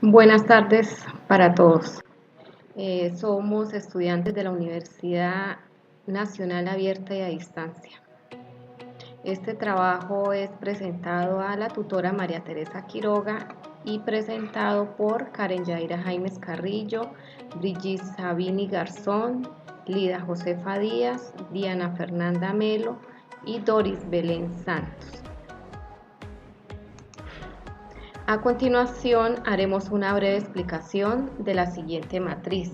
Buenas tardes para todos. Somos estudiantes de la Universidad Nacional Abierta y a Distancia. Este trabajo es presentado a la tutora María Teresa Quiroga y presentado por Karen Yaira Jaimes Carrillo, Brigitte Sabini Garzón, Lida Josefa Díaz, Diana Fernanda Melo y Doris Belén Santos. A continuación, haremos una breve explicación de la siguiente matriz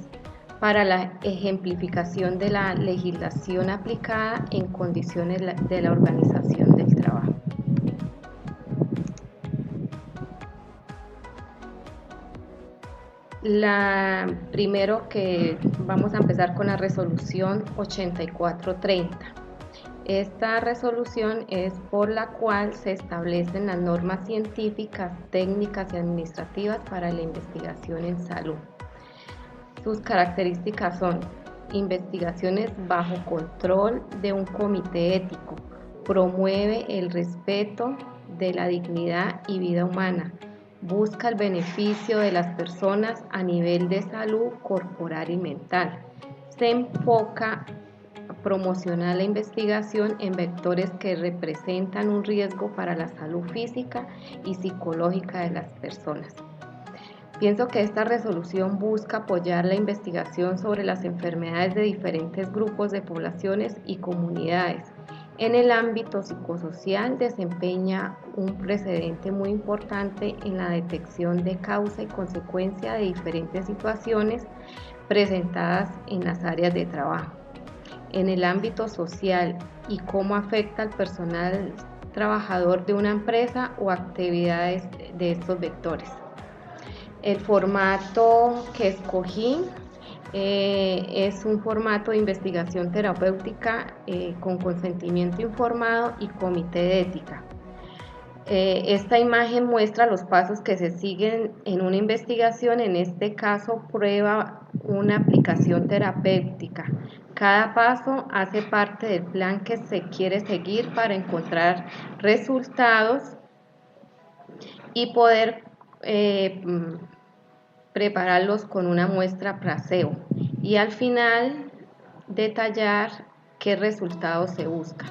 para la ejemplificación de la legislación aplicada en condiciones de la organización del trabajo. Primero que vamos a empezar con la resolución 8430. Esta resolución es por la cual se establecen las normas científicas, técnicas y administrativas para la investigación en salud. Sus características son: investigaciones bajo control de un comité ético, promueve el respeto de la dignidad y vida humana, busca el beneficio de las personas a nivel de salud corporal y mental, se enfoca promocionar la investigación en vectores que representan un riesgo para la salud física y psicológica de las personas. Pienso que esta resolución busca apoyar la investigación sobre las enfermedades de diferentes grupos de poblaciones y comunidades. En el ámbito psicosocial desempeña un precedente muy importante en la detección de causa y consecuencia de diferentes situaciones presentadas en las áreas de trabajo. En el ámbito social y cómo afecta al personal trabajador de una empresa o actividades de estos vectores. El formato que escogí es un formato de investigación terapéutica con consentimiento informado y comité de ética. Esta imagen muestra los pasos que se siguen en una investigación, en este caso prueba una aplicación terapéutica. Cada paso hace parte del plan que se quiere seguir para encontrar resultados y poder prepararlos con una muestra placebo y al final detallar qué resultados se buscan.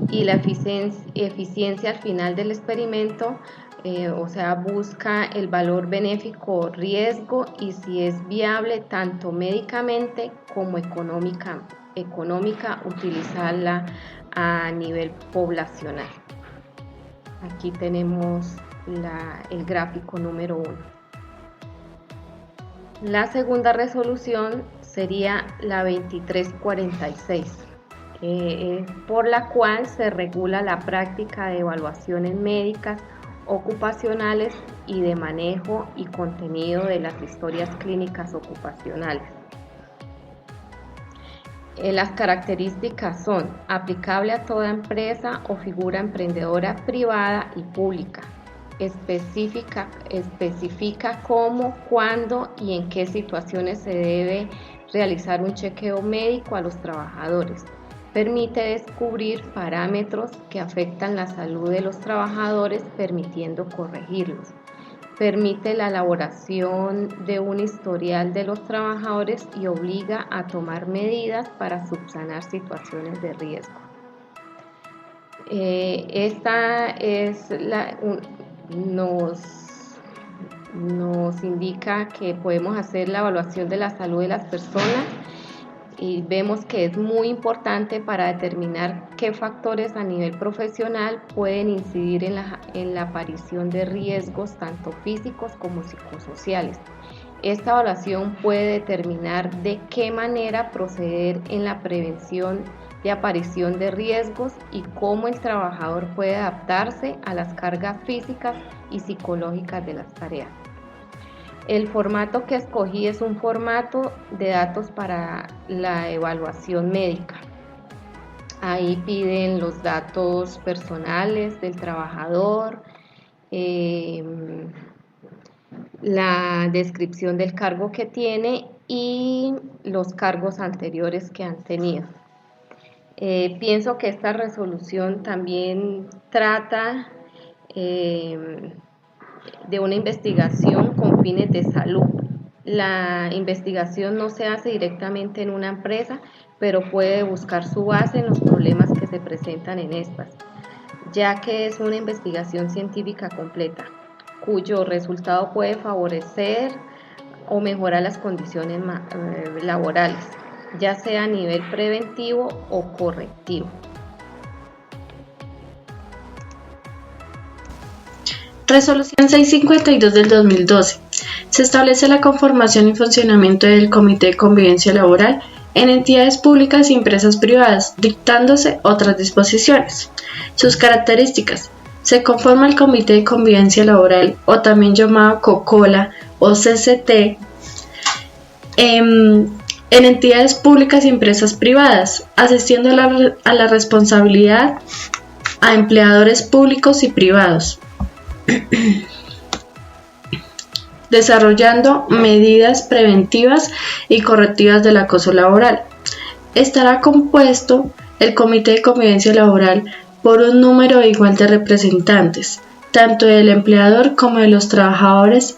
Y la eficiencia al final del experimento, busca el valor benéfico riesgo y si es viable tanto médicamente como económica utilizarla a nivel poblacional. Aquí tenemos el gráfico número 1. La segunda resolución sería la 2346. Por la cual se regula la práctica de evaluaciones médicas, ocupacionales y de manejo y contenido de las historias clínicas ocupacionales. Las características son: aplicable a toda empresa o figura emprendedora privada y pública, especifica cómo, cuándo y en qué situaciones se debe realizar un chequeo médico a los trabajadores. Permite descubrir parámetros que afectan la salud de los trabajadores, permitiendo corregirlos. Permite la elaboración de un historial de los trabajadores y obliga a tomar medidas para subsanar situaciones de riesgo. Esta es nos indica que podemos hacer la evaluación de la salud de las personas y vemos que es muy importante para determinar qué factores a nivel profesional pueden incidir en la aparición de riesgos tanto físicos como psicosociales. Esta evaluación puede determinar de qué manera proceder en la prevención de aparición de riesgos y cómo el trabajador puede adaptarse a las cargas físicas y psicológicas de las tareas. El formato que escogí es un formato de datos para la evaluación médica. Ahí piden los datos personales del trabajador, la descripción del cargo que tiene y los cargos anteriores que han tenido. Pienso que esta resolución también trata de una investigación con fines de salud. La investigación no se hace directamente en una empresa, pero puede buscar su base en los problemas que se presentan en estas, ya que es una investigación científica completa, cuyo resultado puede favorecer o mejorar las condiciones laborales, ya sea a nivel preventivo o correctivo. Resolución 652 del 2012. Se establece la conformación y funcionamiento del Comité de Convivencia Laboral en entidades públicas y empresas privadas, dictándose otras disposiciones. Sus características. Se conforma el Comité de Convivencia Laboral, o también llamado COCOLA o CCT, en entidades públicas y empresas privadas, asistiendo a la responsabilidad a empleadores públicos y privados, desarrollando medidas preventivas y correctivas del acoso laboral. Estará compuesto el Comité de Convivencia Laboral por un número igual de representantes, tanto del empleador como de los trabajadores,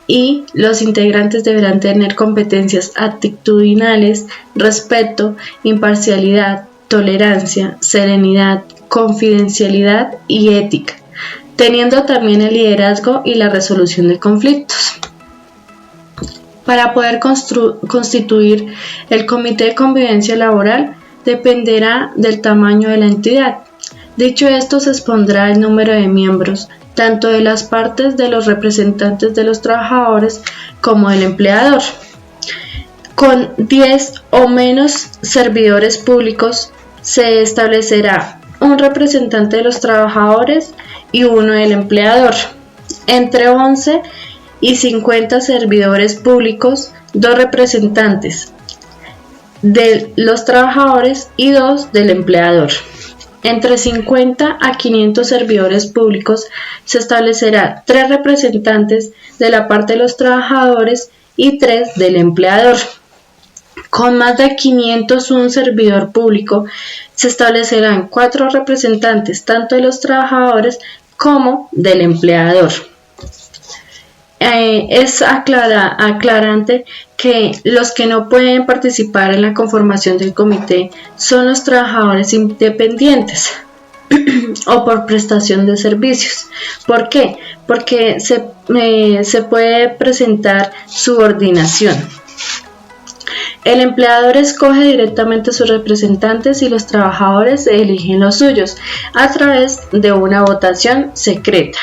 y los integrantes deberán tener competencias actitudinales, respeto, imparcialidad, tolerancia, serenidad, confidencialidad y ética, teniendo también el liderazgo y la resolución de conflictos. Para poder constituir el Comité de Convivencia Laboral dependerá del tamaño de la entidad. Dicho esto, se expondrá el número de miembros, tanto de las partes de los representantes de los trabajadores como del empleador. Con 10 o menos servidores públicos se establecerá un representante de los trabajadores y uno del empleador. Entre 11 y 50 servidores públicos, 2 representantes de los trabajadores y 2 del empleador. Entre 50 a 500 servidores públicos se establecerá 3 representantes de la parte de los trabajadores y 3 del empleador. Con más de 501 servidor público se establecerán 4 representantes tanto de los trabajadores como del empleador. Es aclarante que los que no pueden participar en la conformación del comité son los trabajadores independientes o por prestación de servicios. ¿Por qué? Porque se puede presentar subordinación. El empleador escoge directamente sus representantes y los trabajadores eligen los suyos a través de una votación secreta.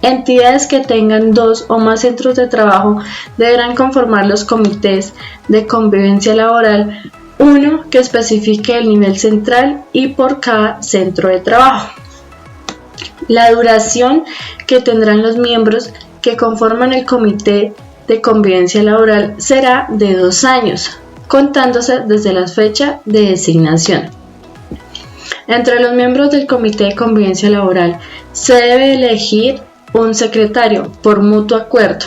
Entidades que tengan 2 o más centros de trabajo deberán conformar los comités de convivencia laboral, uno que especifique el nivel central y por cada centro de trabajo. La duración que tendrán los miembros que conforman el comité de convivencia laboral será de 2 años, contándose desde la fecha de designación. Entre los miembros del comité de convivencia laboral se debe elegir un secretario por mutuo acuerdo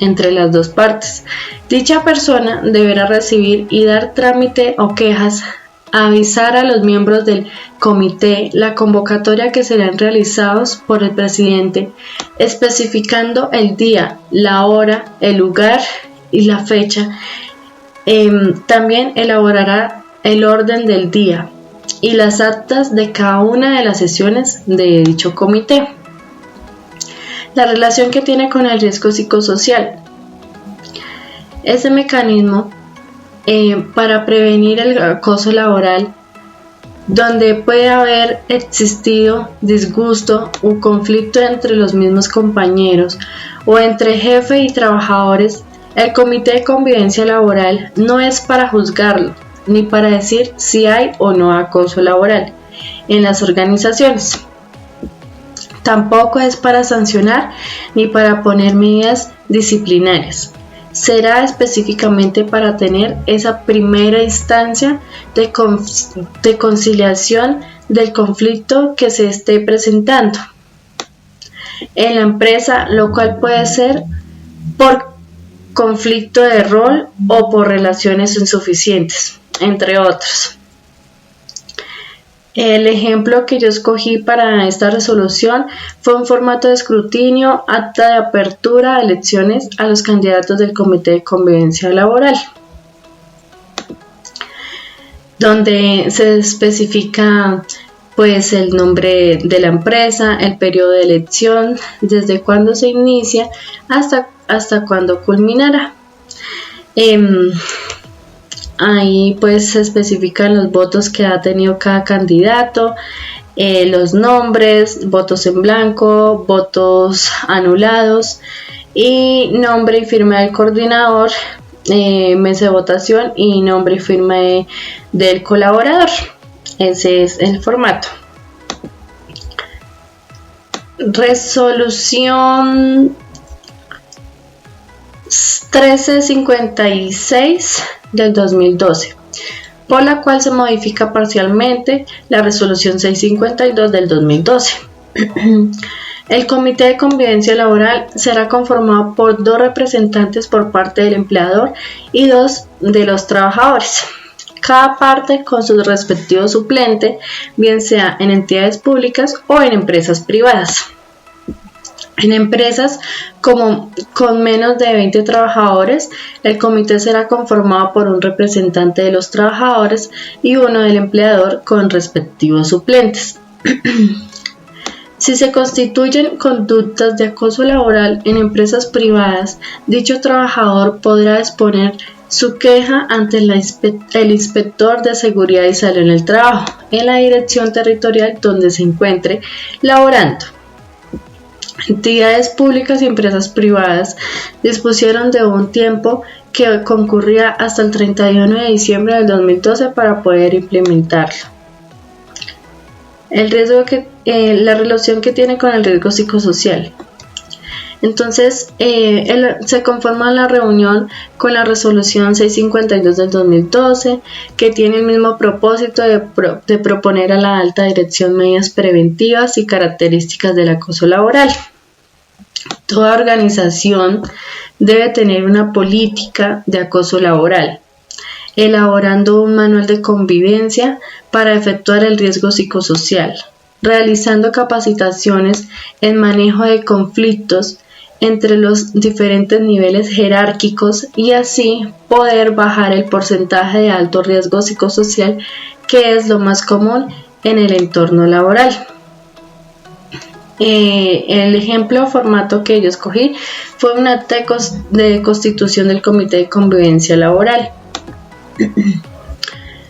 entre las 2 partes. Dicha persona deberá recibir y dar trámite o quejas, avisar a los miembros del comité la convocatoria que serán realizados por el presidente, especificando el día, la hora, el lugar y la fecha. También elaborará el orden del día y las actas de cada una de las sesiones de dicho comité. La relación que tiene con el riesgo psicosocial. Ese mecanismo para prevenir el acoso laboral, donde puede haber existido disgusto o conflicto entre los mismos compañeros o entre jefe y trabajadores, el Comité de Convivencia Laboral no es para juzgarlo ni para decir si hay o no acoso laboral en las organizaciones. Tampoco es para sancionar ni para poner medidas disciplinarias. Será específicamente para tener esa primera instancia de conciliación del conflicto que se esté presentando en la empresa, lo cual puede ser por conflicto de rol o por relaciones insuficientes, entre otros. El ejemplo que yo escogí para esta resolución fue un formato de escrutinio, acta de apertura de elecciones a los candidatos del Comité de Convivencia Laboral, donde se especifica pues el nombre de la empresa, el periodo de elección, desde cuándo se inicia hasta cuándo culminará. Ahí pues se especifican los votos que ha tenido cada candidato, los nombres, votos en blanco, votos anulados y nombre y firma del coordinador, mesa de votación y nombre y firma del colaborador. Ese es el formato. Resolución 1356 del 2012, por la cual se modifica parcialmente la resolución 652 del 2012. El Comité de Convivencia Laboral será conformado por 2 representantes por parte del empleador y 2 de los trabajadores, cada parte con su respectivo suplente, bien sea en entidades públicas o en empresas privadas. En empresas con menos de 20 trabajadores, el comité será conformado por un representante de los trabajadores y uno del empleador con respectivos suplentes. Si se constituyen conductas de acoso laboral en empresas privadas, dicho trabajador podrá exponer su queja ante el inspector de seguridad y salud en el trabajo, en la dirección territorial donde se encuentre laborando. Entidades públicas y empresas privadas dispusieron de un tiempo que concurría hasta el 31 de diciembre del 2012 para poder implementarlo. La relación que tiene con el riesgo psicosocial. Entonces, se conforma la reunión con la resolución 652 del 2012, que tiene el mismo propósito de proponer a la alta dirección medidas preventivas y características del acoso laboral. Toda organización debe tener una política de acoso laboral, elaborando un manual de convivencia para efectuar el riesgo psicosocial, realizando capacitaciones en manejo de conflictos entre los diferentes niveles jerárquicos y así poder bajar el porcentaje de alto riesgo psicosocial, que es lo más común en el entorno laboral. El ejemplo o formato que yo escogí fue un acta de constitución del Comité de Convivencia Laboral.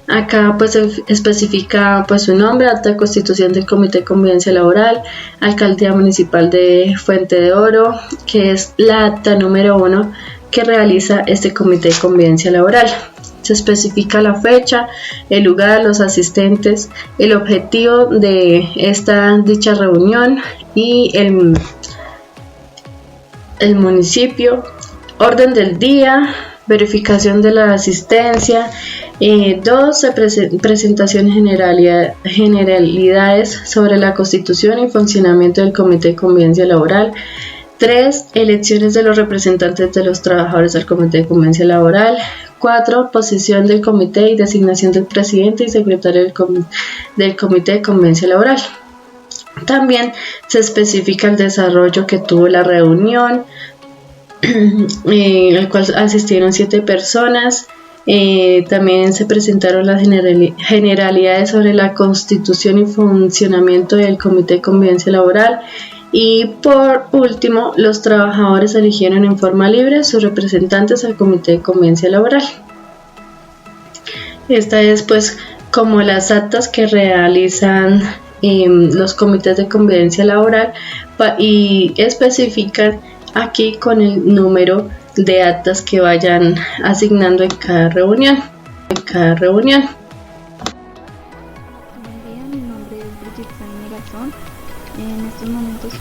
Acá pues se especifica pues su nombre, acta de constitución del Comité de Convivencia Laboral, Alcaldía Municipal de Fuente de Oro, que es la acta número 1 que realiza este Comité de Convivencia Laboral. Se especifica la fecha, el lugar, los asistentes, el objetivo de dicha reunión y el municipio, orden del día, verificación de la asistencia, 2. Presentación generalidades sobre la constitución y funcionamiento del Comité de Convivencia Laboral. 3. Elecciones de los representantes de los trabajadores del Comité de Convivencia Laboral. 4. Posición del comité y designación del presidente y secretario del Comité de Convivencia Laboral. También se especifica el desarrollo que tuvo la reunión, al cual asistieron 7 personas. También se presentaron las generalidades sobre la constitución y funcionamiento del Comité de Convivencia Laboral. Y por último, los trabajadores eligieron en forma libre sus representantes al Comité de Convivencia Laboral. Esta es pues como las actas que realizan los comités de convivencia laboral y especifican aquí con el número de actas que vayan asignando en cada reunión. Mi nombre es Brigitte Mirazón. En estos momentos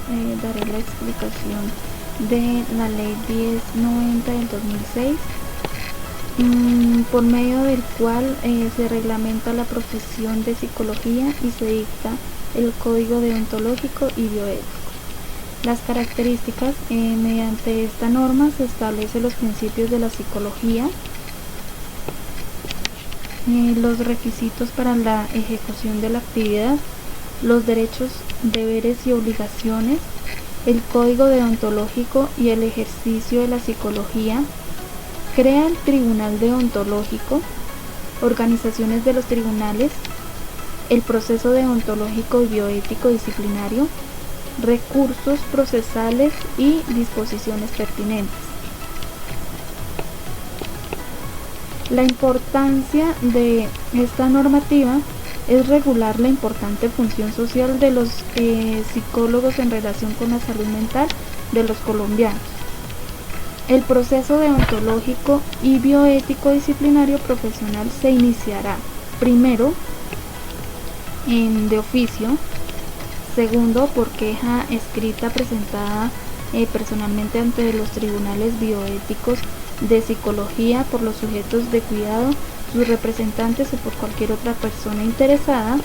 daré la explicación de la Ley 1090 del 2006, por medio del cual se reglamenta la profesión de psicología y se dicta el Código Deontológico y Bioético. Las características: mediante esta norma se establecen los principios de la psicología, los requisitos para la ejecución de la actividad, los derechos, deberes y obligaciones, el código deontológico y el ejercicio de la psicología, crea el tribunal deontológico, organizaciones de los tribunales, el proceso deontológico y bioético disciplinario, recursos procesales y disposiciones pertinentes. La importancia de esta normativa es regular la importante función social de los psicólogos en relación con la salud mental de los colombianos. El proceso deontológico y bioético disciplinario profesional se iniciará primero de oficio, segundo por queja escrita presentada personalmente ante los tribunales bioéticos de psicología por los sujetos de cuidado, sus representantes o por cualquier otra persona interesada.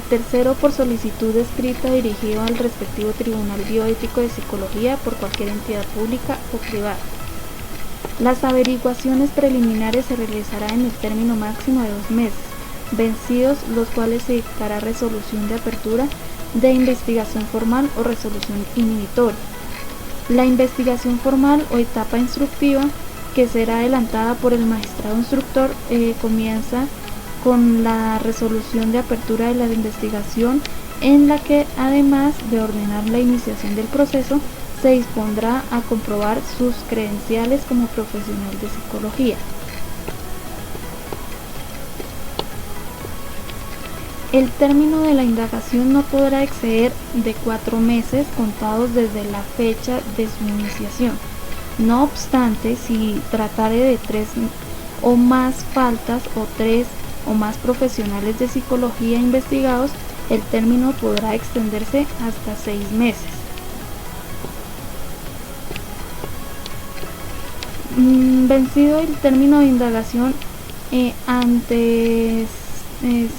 Tercero, por solicitud escrita dirigida al respectivo tribunal bioético de psicología por cualquier entidad pública o privada. Las averiguaciones preliminares se realizarán en el término máximo de 2 meses, vencidos los cuales se dictará resolución de apertura de investigación formal o resolución inhibitoria. La investigación formal o etapa instructiva, que será adelantada por el magistrado instructor, comienza con la resolución de apertura de la investigación, en la que, además de ordenar la iniciación del proceso, se dispondrá a comprobar sus credenciales como profesional de psicología. El término de la indagación no podrá exceder de 4 meses contados desde la fecha de su iniciación. No obstante, si tratare de 3 o más faltas o 3 o más profesionales de psicología investigados, el término podrá extenderse hasta 6 meses. Vencido el término de indagación,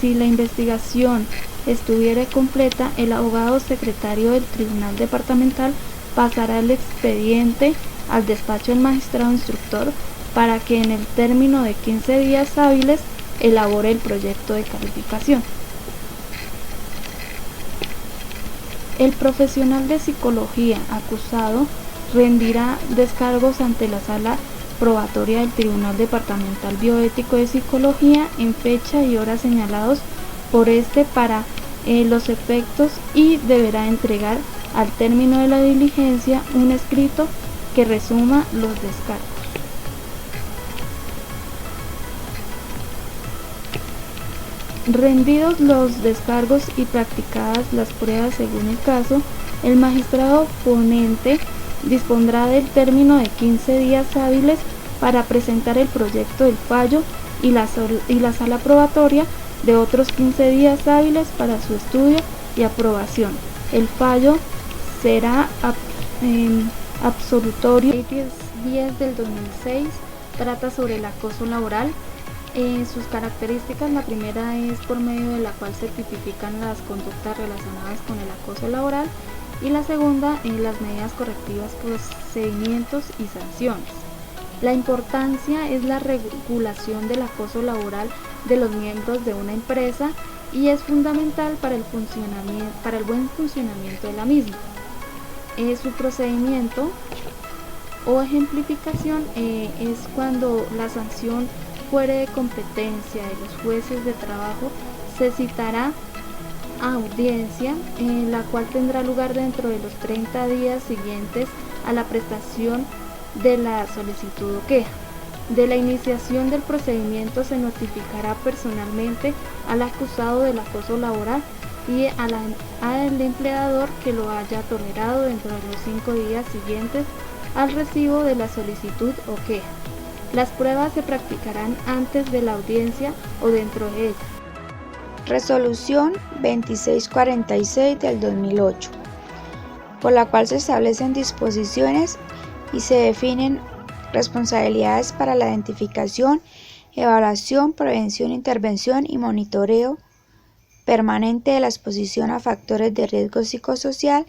si la investigación estuviera completa, el abogado secretario del Tribunal Departamental pasará el expediente al despacho del magistrado instructor para que en el término de 15 días hábiles elabore el proyecto de calificación. El profesional de psicología acusado rendirá descargos ante la sala probatoria del Tribunal Departamental Bioético de Psicología en fecha y hora señalados por este para los efectos, y deberá entregar al término de la diligencia un escrito que resuma los descargos. Rendidos los descargos y practicadas las pruebas según el caso, el magistrado ponente dispondrá del término de 15 días hábiles para presentar el proyecto del fallo, y la sala probatoria de otros 15 días hábiles para su estudio y aprobación. El fallo será absolutorio. La Ley 10 del 2006 trata sobre el acoso laboral. Sus características: la primera es por medio de la cual se tipifican las conductas relacionadas con el acoso laboral, y la segunda en las medidas correctivas, procedimientos y sanciones. La importancia es la regulación del acoso laboral de los miembros de una empresa, y es fundamental para el buen funcionamiento de la misma. Su procedimiento o ejemplificación es cuando la sanción fuere de competencia de los jueces de trabajo, se citará audiencia, la cual tendrá lugar dentro de los 30 días siguientes a la prestación de la solicitud o queja. De la iniciación del procedimiento se notificará personalmente al acusado del acoso laboral y al empleador que lo haya tolerado dentro de los 5 días siguientes al recibo de la solicitud o queja. Las pruebas se practicarán antes de la audiencia o dentro de ella. Resolución 2646 del 2008, por la cual se establecen disposiciones y se definen responsabilidades para la identificación, evaluación, prevención, intervención y monitoreo permanente de la exposición a factores de riesgo psicosocial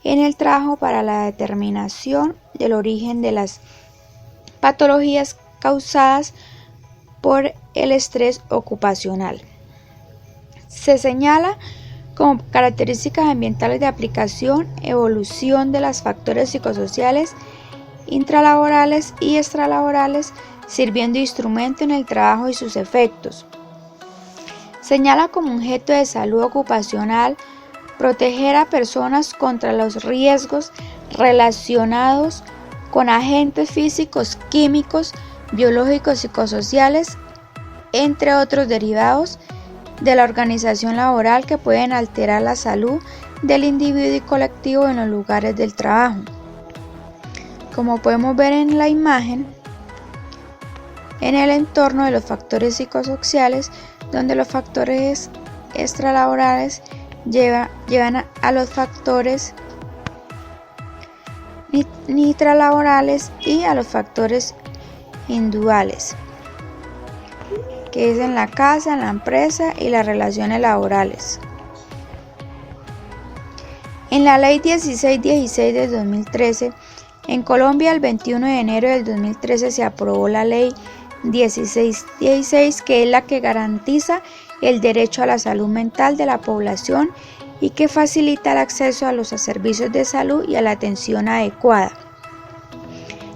en el trabajo, para la determinación del origen de las patologías causadas por el estrés ocupacional. Se señala como características ambientales de aplicación, evolución de los factores psicosociales, intralaborales y extralaborales, sirviendo de instrumento en el trabajo y sus efectos. Señala como objeto de salud ocupacional proteger a personas contra los riesgos relacionados con agentes físicos, químicos, biológicos, psicosociales, entre otros derivados de la organización laboral que pueden alterar la salud del individuo y colectivo en los lugares del trabajo. Como podemos ver en la imagen, en el entorno de los factores psicosociales, donde los factores extralaborales llevan a los factores intralaborales y a los factores individuales, que es en la casa, en la empresa y las relaciones laborales. En la Ley 1616 del 2013, en Colombia el 21 de enero del 2013 se aprobó la Ley 1616, que es la que garantiza el derecho a la salud mental de la población y que facilita el acceso a los servicios de salud y a la atención adecuada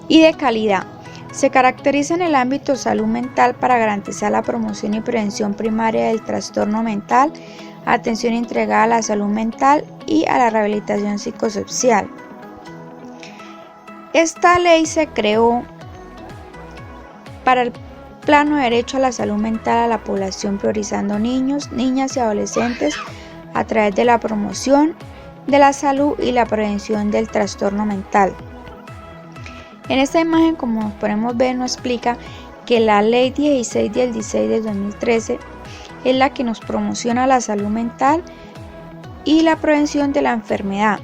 y de calidad. Se caracteriza en el ámbito salud mental para garantizar la promoción y prevención primaria del trastorno mental, atención entregada a la salud mental y a la rehabilitación psicosocial. Esta ley se creó para el plano de derecho a la salud mental a la población, priorizando niños, niñas y adolescentes a través de la promoción de la salud y la prevención del trastorno mental. En esta imagen, como podemos ver, nos explica que la Ley 1616 del 2013 es la que nos promociona la salud mental y la prevención de la enfermedad,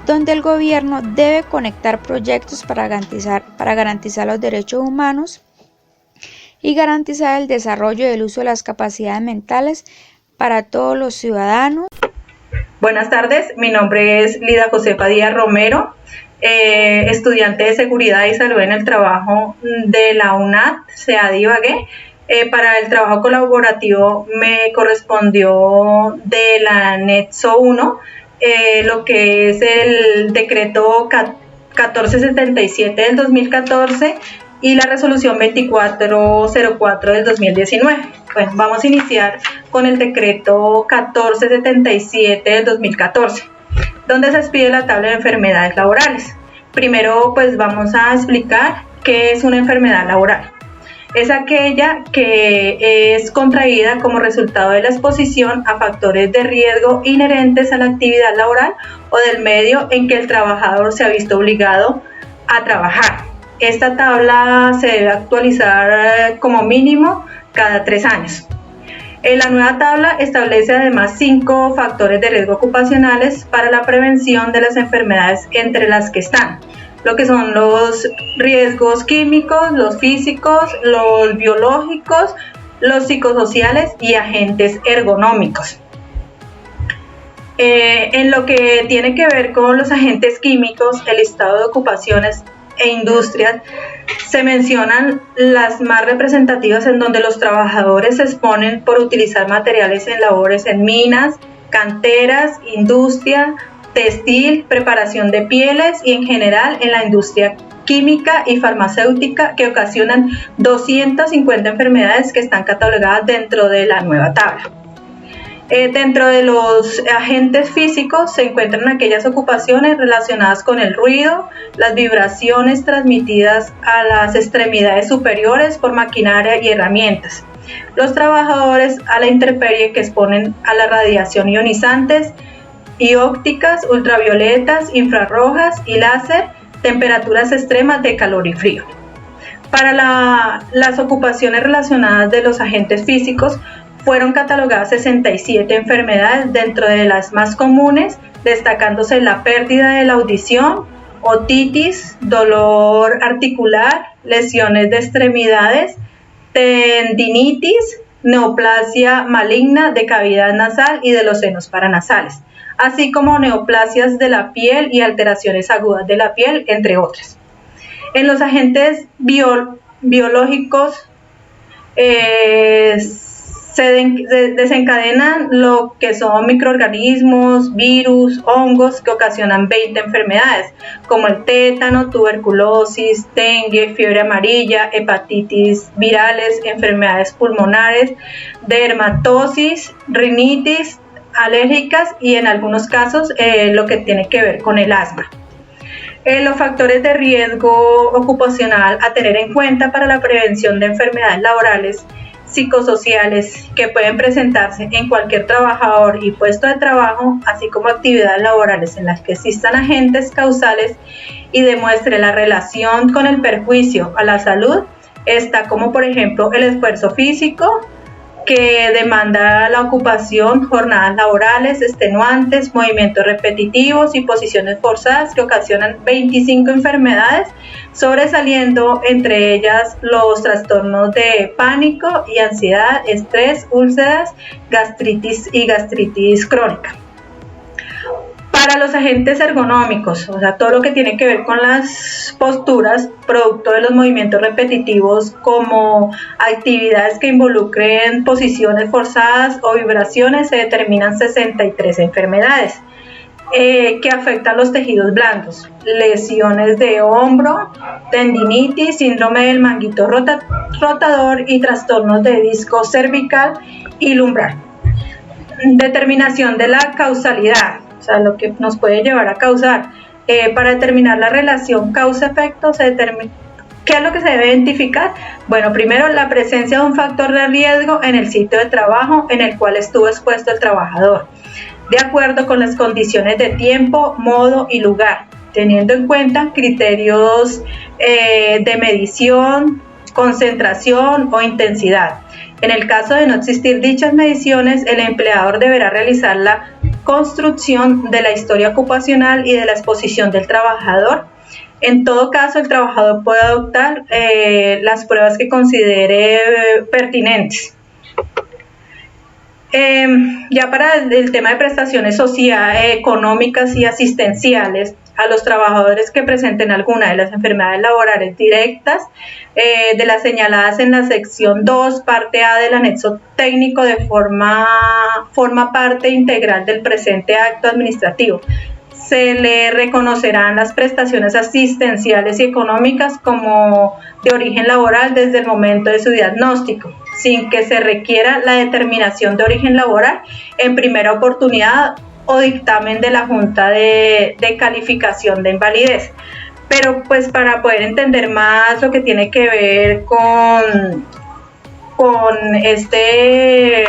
donde el gobierno debe conectar proyectos para garantizar los derechos humanos y garantizar el desarrollo y el uso de las capacidades mentales para todos los ciudadanos. Buenas tardes, mi nombre es Lida Josefa Díaz Romero, estudiante de Seguridad y Salud en el Trabajo de la UNAD, SEAD Ibagué. Para el trabajo colaborativo me correspondió de la Anexo 1, lo que es el decreto 1477 del 2014 y la resolución 2404 del 2019. Bueno, vamos a iniciar con el decreto 1477 del 2014, donde se expide la tabla de enfermedades laborales. Primero, pues vamos a explicar qué es una enfermedad laboral. Es aquella que es contraída como resultado de la exposición a factores de riesgo inherentes a la actividad laboral o del medio en que el trabajador se ha visto obligado a trabajar. Esta tabla se debe actualizar como mínimo cada 3 años. La nueva tabla establece además 5 factores de riesgo ocupacionales para la prevención de las enfermedades, entre las que están lo que son los riesgos químicos, los físicos, los biológicos, los psicosociales y agentes ergonómicos. En lo que tiene que ver con los agentes químicos, el listado de ocupaciones e industrias, se mencionan las más representativas, en donde los trabajadores se exponen por utilizar materiales en labores en minas, canteras, industria textil, preparación de pieles y en general en la industria química y farmacéutica, que ocasionan 250 enfermedades que están catalogadas dentro de la nueva tabla. Dentro de los agentes físicos se encuentran aquellas ocupaciones relacionadas con el ruido, las vibraciones transmitidas a las extremidades superiores por maquinaria y herramientas, los trabajadores a la intemperie que exponen a la radiación ionizantes y ópticas, ultravioletas, infrarrojas y láser, temperaturas extremas de calor y frío. Para las ocupaciones relacionadas de los agentes físicos fueron catalogadas 67 enfermedades, dentro de las más comunes destacándose la pérdida de la audición, otitis, dolor articular, lesiones de extremidades, tendinitis, neoplasia maligna de cavidad nasal y de los senos paranasales, así como neoplasias de la piel y alteraciones agudas de la piel, entre otras. En los agentes biológicos se desencadenan lo que son microorganismos, virus, hongos que ocasionan 20 enfermedades, como el tétano, tuberculosis, dengue, fiebre amarilla, hepatitis virales, enfermedades pulmonares, dermatosis, rinitis, alérgicas y en algunos casos lo que tiene que ver con el asma. Los factores de riesgo ocupacional a tener en cuenta para la prevención de enfermedades laborales psicosociales que pueden presentarse en cualquier trabajador y puesto de trabajo, así como actividades laborales en las que existan agentes causales y demuestre la relación con el perjuicio a la salud, está como por ejemplo el esfuerzo físico que demanda la ocupación, jornadas laborales extenuantes, movimientos repetitivos y posiciones forzadas que ocasionan 25 enfermedades, sobresaliendo entre ellas los trastornos de pánico y ansiedad, estrés, úlceras, gastritis y gastritis crónica. Para los agentes ergonómicos, o sea, todo lo que tiene que ver con las posturas, producto de los movimientos repetitivos, como actividades que involucren posiciones forzadas o vibraciones, se determinan 63 enfermedades que afectan los tejidos blandos, lesiones de hombro, tendinitis, síndrome del manguito rotador y trastornos de disco cervical y lumbar. Determinación de la causalidad. O sea, lo que nos puede llevar a causar. Para determinar la relación causa-efecto, ¿qué es lo que se debe identificar? Bueno, primero, la presencia de un factor de riesgo en el sitio de trabajo en el cual estuvo expuesto el trabajador, de acuerdo con las condiciones de tiempo, modo y lugar, teniendo en cuenta criterios de medición, concentración o intensidad. En el caso de no existir dichas mediciones, el empleador deberá realizar la construcción de la historia ocupacional y de la exposición del trabajador. En todo caso, el trabajador puede adoptar las pruebas que considere pertinentes. Ya para el tema de prestaciones sociales, económicas y asistenciales, a los trabajadores que presenten alguna de las enfermedades laborales directas de las señaladas en la sección 2, parte A del anexo técnico, forma parte integral del presente acto administrativo. Se le reconocerán las prestaciones asistenciales y económicas como de origen laboral desde el momento de su diagnóstico, sin que se requiera la determinación de origen laboral en primera oportunidad o dictamen de la Junta de Calificación de Invalidez. Pero pues para poder entender más lo que tiene que ver con este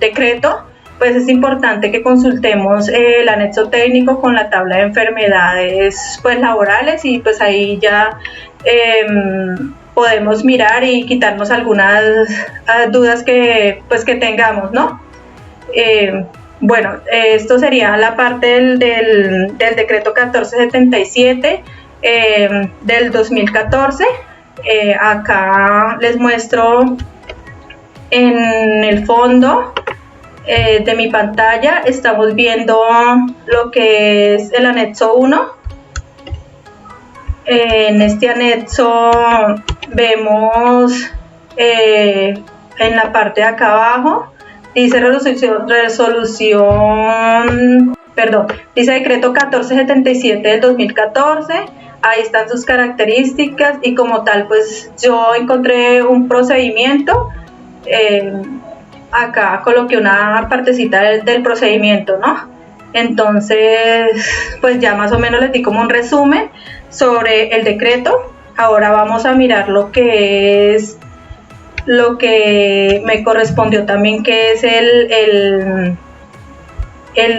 decreto, pues es importante que consultemos el anexo técnico con la tabla de enfermedades pues laborales y pues ahí ya podemos mirar y quitarnos algunas dudas que tengamos, ¿no? Bueno, esto sería la parte del decreto 1477 del 2014. Acá les muestro en el fondo de mi pantalla, estamos viendo lo que es el anexo 1. En este anexo vemos en la parte de acá abajo, dice dice decreto 1477 del 2014, ahí están sus características y como tal pues yo encontré un procedimiento, acá coloqué una partecita del procedimiento, ¿no? Entonces pues ya más o menos les di como un resumen sobre el decreto. Ahora vamos a mirar lo que me correspondió también, que es el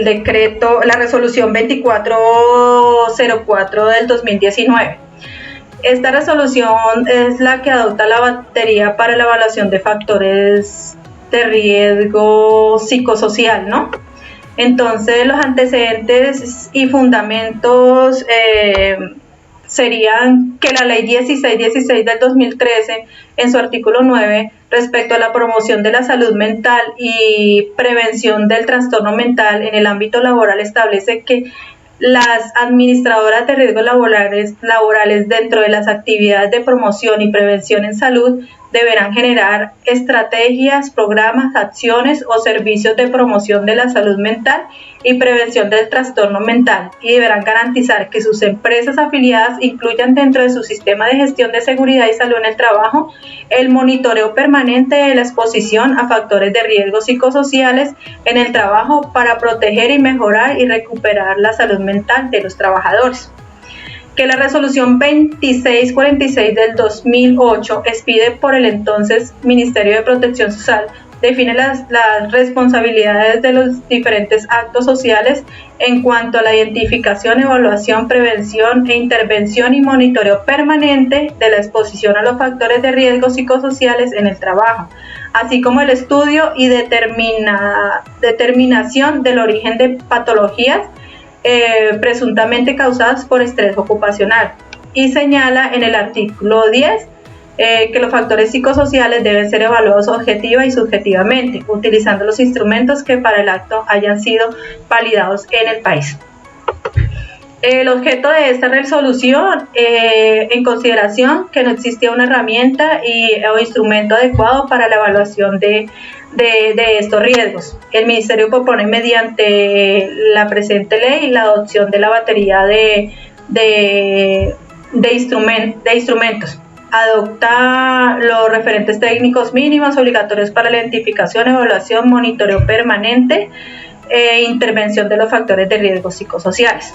decreto, la resolución 2404 del 2019. Esta resolución es la que adopta la batería para la evaluación de factores de riesgo psicosocial, ¿no? Entonces los antecedentes y fundamentos serían que la ley 1616 del 2013, en su artículo 9, respecto a la promoción de la salud mental y prevención del trastorno mental en el ámbito laboral, establece que las administradoras de riesgos laborales dentro de las actividades de promoción y prevención en salud deberán generar estrategias, programas, acciones o servicios de promoción de la salud mental y prevención del trastorno mental, y deberán garantizar que sus empresas afiliadas incluyan dentro de su sistema de gestión de seguridad y salud en el trabajo el monitoreo permanente de la exposición a factores de riesgo psicosociales en el trabajo para proteger y mejorar y recuperar la salud mental de los trabajadores. Que la resolución 2646 del 2008 expide por el entonces Ministerio de Protección Social define las responsabilidades de los diferentes actos sociales en cuanto a la identificación, evaluación, prevención e intervención y monitoreo permanente de la exposición a los factores de riesgo psicosociales en el trabajo, así como el estudio y determinación del origen de patologías presuntamente causadas por estrés ocupacional, y señala en el artículo 10 que los factores psicosociales deben ser evaluados objetiva y subjetivamente, utilizando los instrumentos que para el acto hayan sido validados en el país. El objeto de esta resolución, en consideración que no existía una herramienta o instrumento adecuado para la evaluación de estos riesgos. El Ministerio propone mediante la presente ley la adopción de la batería de instrumentos. Adopta los referentes técnicos mínimos obligatorios para la identificación, evaluación, monitoreo permanente e intervención de los factores de riesgo psicosociales.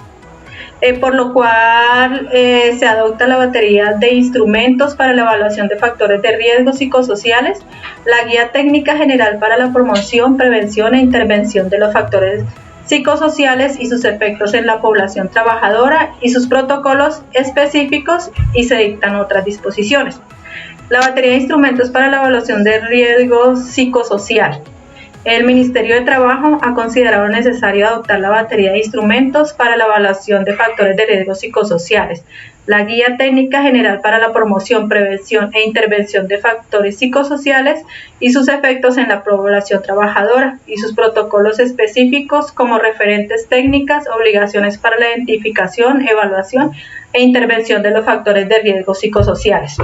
Por lo cual se adopta la batería de instrumentos para la evaluación de factores de riesgo psicosociales, la Guía Técnica General para la Promoción, Prevención e Intervención de los Factores Psicosociales y sus efectos en la población trabajadora y sus protocolos específicos, y se dictan otras disposiciones. La batería de instrumentos para la evaluación de riesgo psicosocial. El Ministerio de Trabajo ha considerado necesario adoptar la batería de instrumentos para la evaluación de factores de riesgo psicosociales, la Guía Técnica General para la Promoción, Prevención e Intervención de Factores Psicosociales y sus efectos en la población trabajadora, y sus protocolos específicos como referentes técnicas, obligaciones para la identificación, evaluación e intervención de los factores de riesgo psicosociales.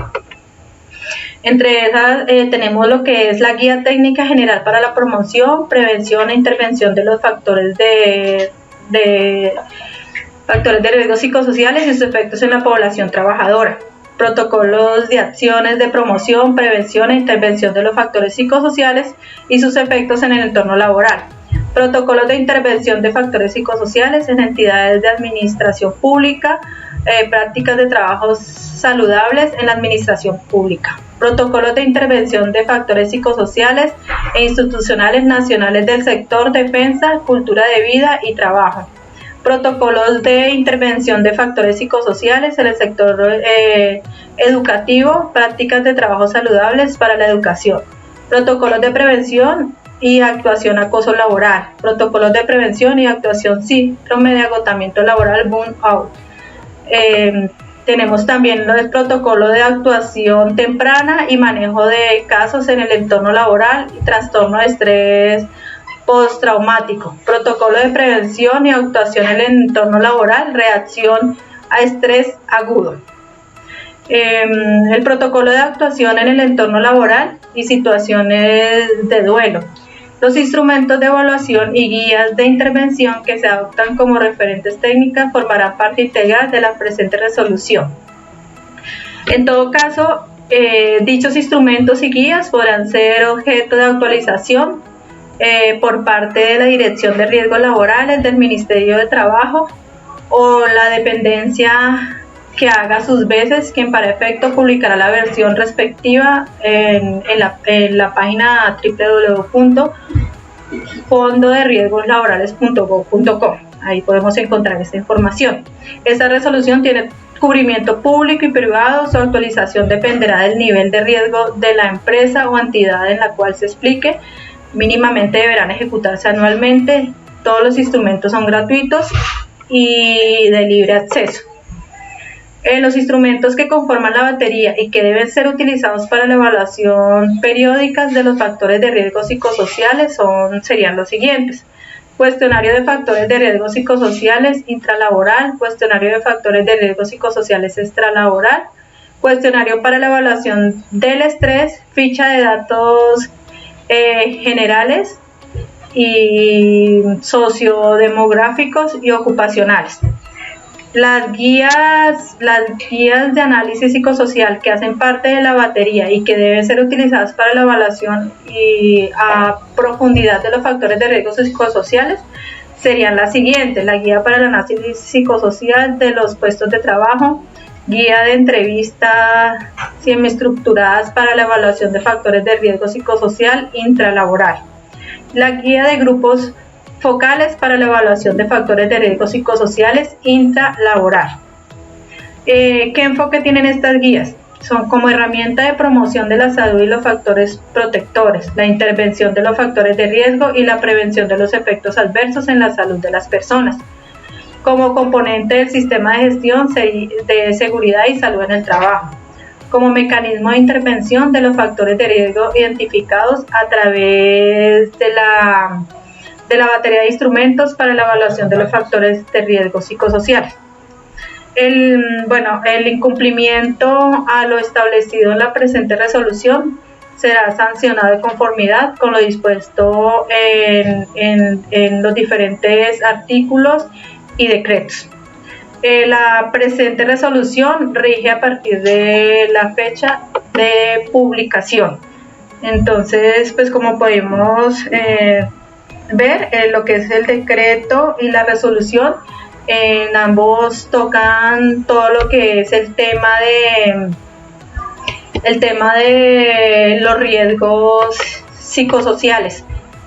Entre esas tenemos lo que es la Guía Técnica General para la Promoción, Prevención e Intervención de los factores de riesgo psicosociales y sus efectos en la población trabajadora. Protocolos de acciones de promoción, prevención e intervención de los factores psicosociales y sus efectos en el entorno laboral. Protocolos de intervención de factores psicosociales en entidades de administración pública, prácticas de trabajo saludables en la administración pública. Protocolos de intervención de factores psicosociales e institucionales nacionales del sector defensa, cultura de vida y trabajo. Protocolos de intervención de factores psicosociales en el sector educativo, prácticas de trabajo saludables para la educación. Protocolos de prevención y actuación acoso laboral. Protocolos de prevención y actuación síndrome de agotamiento laboral, burnout. Tenemos también el protocolo de actuación temprana y manejo de casos en el entorno laboral y trastorno de estrés postraumático. Protocolo de prevención y actuación en el entorno laboral, reacción a estrés agudo. El protocolo de actuación en el entorno laboral y situaciones de duelo. Los instrumentos de evaluación y guías de intervención que se adoptan como referentes técnicas formarán parte integral de la presente resolución. En todo caso, dichos instrumentos y guías podrán ser objeto de actualización por parte de la Dirección de Riesgos Laborales del Ministerio de Trabajo o la dependencia que haga sus veces, quien para efecto publicará la versión respectiva en la página www.fondoderiesgoslaborales.gov.co. Ahí podemos encontrar esta información. Esta resolución tiene cubrimiento público y privado. Su actualización dependerá del nivel de riesgo de la empresa o entidad en la cual se explique. Mínimamente deberán ejecutarse anualmente. Todos los instrumentos son gratuitos y de libre acceso. Los instrumentos que conforman la batería y que deben ser utilizados para la evaluación periódica de los factores de riesgo psicosociales serían los siguientes: cuestionario de factores de riesgo psicosociales intralaboral, cuestionario de factores de riesgo psicosociales extralaboral, cuestionario para la evaluación del estrés, ficha de datos generales y sociodemográficos y ocupacionales. Las guías de análisis psicosocial que hacen parte de la batería y que deben ser utilizadas para la evaluación y a profundidad de los factores de riesgo psicosociales serían las siguientes: la guía para el análisis psicosocial de los puestos de trabajo, guía de entrevistas semiestructuradas para la evaluación de factores de riesgo psicosocial intralaboral, la guía de grupos focales para la evaluación de factores de riesgo psicosociales intralaboral. ¿Qué enfoque tienen estas guías? Son como herramienta de promoción de la salud y los factores protectores, la intervención de los factores de riesgo y la prevención de los efectos adversos en la salud de las personas, como componente del sistema de gestión de seguridad y salud en el trabajo, como mecanismo de intervención de los factores de riesgo identificados a través de la batería de instrumentos para la evaluación de los factores de riesgo psicosociales. El incumplimiento a lo establecido en la presente resolución será sancionado de conformidad con lo dispuesto en los diferentes artículos y decretos. La presente resolución rige a partir de la fecha de publicación. Entonces, pues como podemos ver, lo que es el decreto y la resolución, en ambos tocan todo lo que es el tema de los riesgos psicosociales.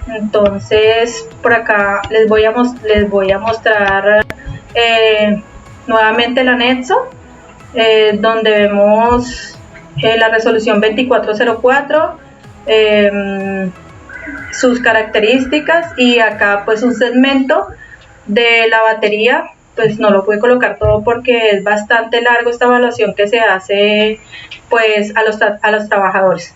Entonces, por acá les voy a mostrar nuevamente el anexo, donde vemos la resolución 2404, sus características, y acá pues un segmento de la batería. Pues no lo pude colocar todo porque es bastante largo esta evaluación que se hace pues a los trabajadores.